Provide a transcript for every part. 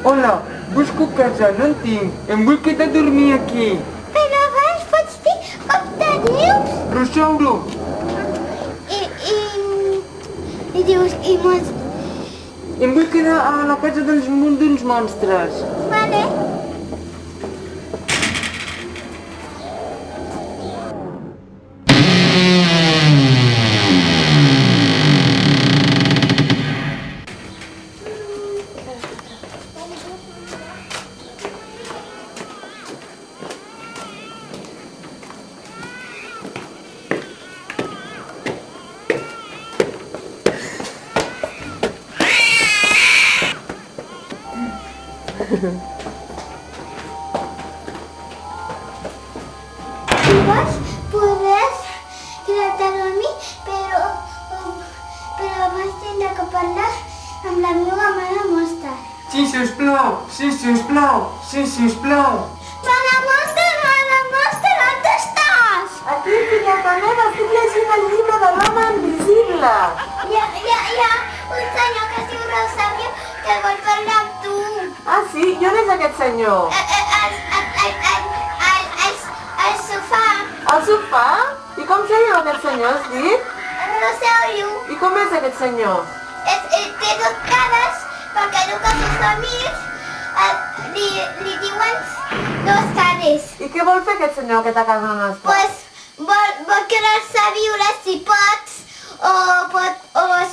Hola, busco casa, no en tinc. Em vull quedar a dormir aquí. Però abans pots dir com te dius? Rosauro, I dius, i mos... em vull quedar a la casa d'uns monstres. Vale. Llavors podràs quedar-te a dormir, però abans tindrà que parlar amb la meva mare monstre. Sí, sisplau, sí, sisplau, sí, sisplau. Mare monstre, on estàs? Aquí, filleta meva, estic llegint el llibre de l'home invisible. Hi ha un senyor que es diu Rosario que vol parlar amb tu. Ah, sí? I on és aquest senyor? Al sofà. Al sofà? I com se diu aquest senyor, has dit? Rosario. I com és aquest senyor? Té dos cares, perquè diu que els seus amics li diuen dos cares. I què vol fer aquest senyor que a casa on està? Pues vol quedar-se a viure si pots, o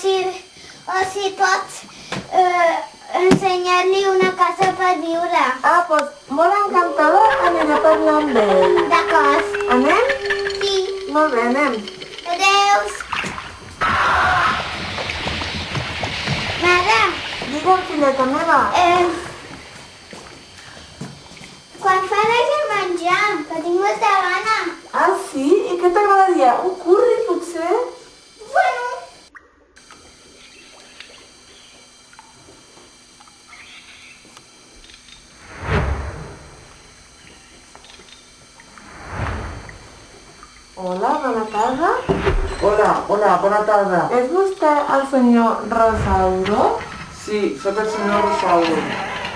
si pots ensenyar-li una casa per viure. Ah, doncs molt encantada aniré a parlar amb ell. D'acord? Anem? Sí. Molt bé, anem. Adeus. Mare, Digue'm, filleta meva. quan faràs el menjar? Que tinc molta gana. Ah, sí? I què t'agradaria? Un curri, potser? Bueno. Hola, bona tarda. Hola, bona tarda. És vostè el senyor Rosauro? Sí, sóc el senyor Rosauro.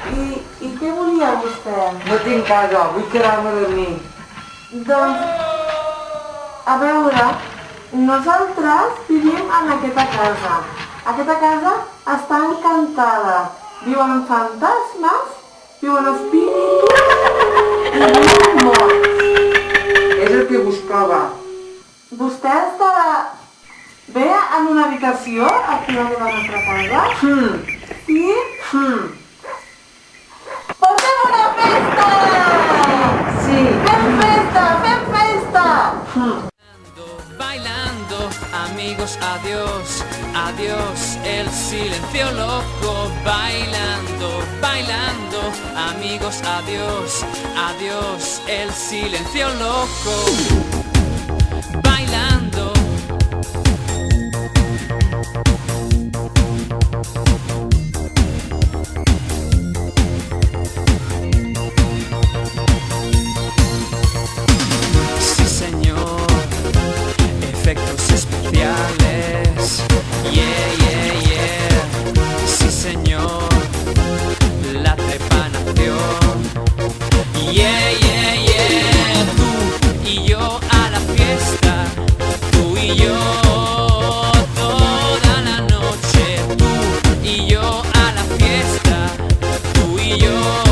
I què volia vostè? No tinc casa, vull quedar-me a dormir. Doncs, a veure, nosaltres vivim en aquesta casa. Aquesta casa està encantada. Viuen fantasmes, viuen espíritus i viuen morts. És el que buscava. Vostè estarà bé en una habitació aquí a la nostra casa? Sí? Portem una festa! Sí. Fem festa, fem festa! Bailando, amigos, adiós, adiós, el silencio loco. Bailando, bailando, amigos, adiós, adiós, el silencio loco. Bailando. Sí, señor. Efectos especiales, yeah, sí señor, la trepanación, yeah, tú y yo a la fiesta, tú y yo toda la noche, tú y yo a la fiesta, tú y yo.